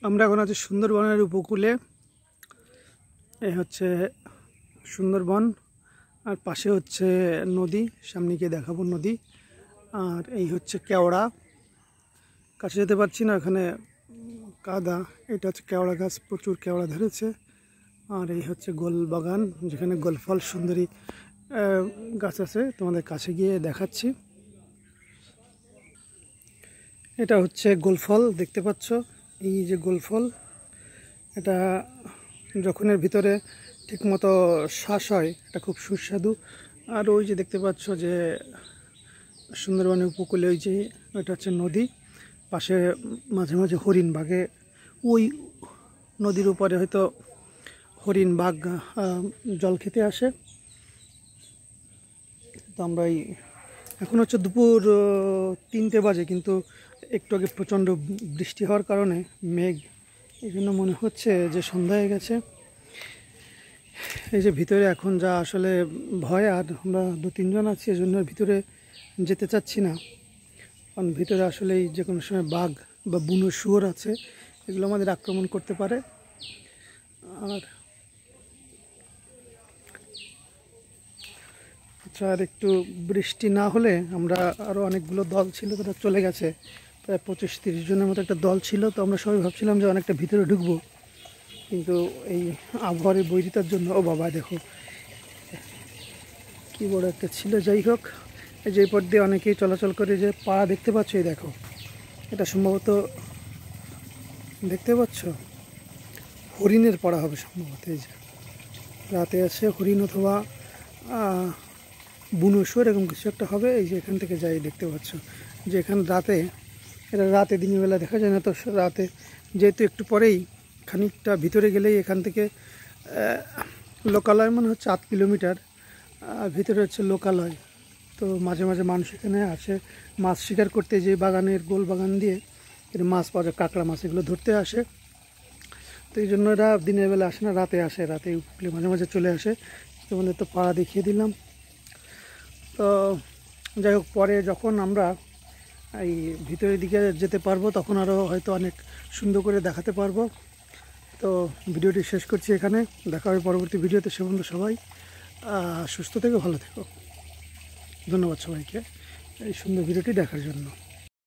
আমরা এখন আছি সুন্দরবনের উপকূলে। এই হচ্ছে সুন্দরবন, আর পাশে হচ্ছে নদী, সামনে গিয়ে দেখাবো নদী। আর এই হচ্ছে কেওড়া, কাছে যেতে পারছি না, এখানে কাদা। এটা হচ্ছে কেওড়া গাছ, প্রচুর কেওড়া ধরেছে। আর এই হচ্ছে গোল বাগান, যেখানে গোলফল সুন্দরী গাছ আছে, তোমাদের কাছে গিয়ে দেখাচ্ছি। এটা হচ্ছে গোলফল, দেখতে পাচ্ছ, এই যে গোলফল। এটা যখন এর ভিতরে ঠিকমতো শ্বাস হয়, এটা খুব সুস্বাদু। আর ওই যে দেখতে পাচ্ছ যে সুন্দরবনের উপকূলে ওই যে এটা হচ্ছে নদী, পাশে মাঝে মাঝে হরিণ বাঘে, ওই নদীর উপরে হয়তো হরিণ বাঘ জল খেতে আসে। তো আমরা এখন হচ্ছে দুপুর 3টে বাজে, কিন্তু একটু আগে প্রচণ্ড বৃষ্টি হওয়ার কারণে মেঘ, এই জন্য মনে হচ্ছে যে সন্ধ্যা হয়ে গেছে। এই যে ভিতরে এখন যা আসলে ভয়, আর আমরা 2-3 জন আছি, এজন্য ভিতরে যেতে চাচ্ছি না, কারণ ভিতরে আসলেই যে কোনো সময় বাঘ বা বুনো শুয়োর আছে, এগুলো আমাদের আক্রমণ করতে পারে। আর আচ্ছা, আর একটু বৃষ্টি না হলে আমরা আরও অনেকগুলো দল ছিল, তারা চলে গেছে, প্রায় 25-30 জনের মতো একটা দল ছিল। তো আমরা সবাই ভাবছিলাম যে অনেকটা ভিতরে ঢুকবো, কিন্তু এই আবহাওয়ার বৈরিতার জন্য, ও বাবা দেখো কি বড় একটা ছিল। যাই হোক, এই যে পথ দিয়ে অনেকেই চলাচল করে, যে পাড়া দেখতে পাচ্ছ, এই দেখো, এটা সম্ভবত দেখতে পাচ্ছ হরিণের পাড়া হবে সম্ভবত। এই যে রাতে আছে হরিণ অথবা বুনো শুয়োর, এরকম কিছু একটা হবে। এই যে এখান থেকে যাই, দেখতে পাচ্ছ যে এখানে রাতে, এটা রাতে, দিনের বেলা দেখা যায় না। তো রাতে যেহেতু একটু পরেই খানিকটা ভিতরে গেলেই এখান থেকে লোকালয় মনে হচ্ছে 8 কিলোমিটার ভিতরে হচ্ছে লোকালয়। তো মাঝে মাঝে মানুষ এখানে আসে মাছ শিকার করতে, যে বাগানের গোল বাগান দিয়ে মাছ পাওয়া যায়, কাঁকড়া মাছ, এগুলো ধরতে আসে। তো এই জন্য এরা দিনের বেলা আসে না, রাতে আসে, রাতে উপকূলে মাঝে মাঝে চলে আসে। তোমাদের তো পাড়া দেখিয়ে দিলাম। তো যাই হোক, পরে যখন আমরা এই ভিতরের দিকে যেতে পারবো, তখন আরও হয়তো অনেক সুন্দর করে দেখাতে পারবো। তো ভিডিওটি শেষ করছি এখানে, দেখা হবে পরবর্তী ভিডিওতে। সে পর্যন্ত সবাই সুস্থ থেকো, ভালো থেকো। ধন্যবাদ সবাইকে এই সুন্দর ভিডিওটি দেখার জন্য।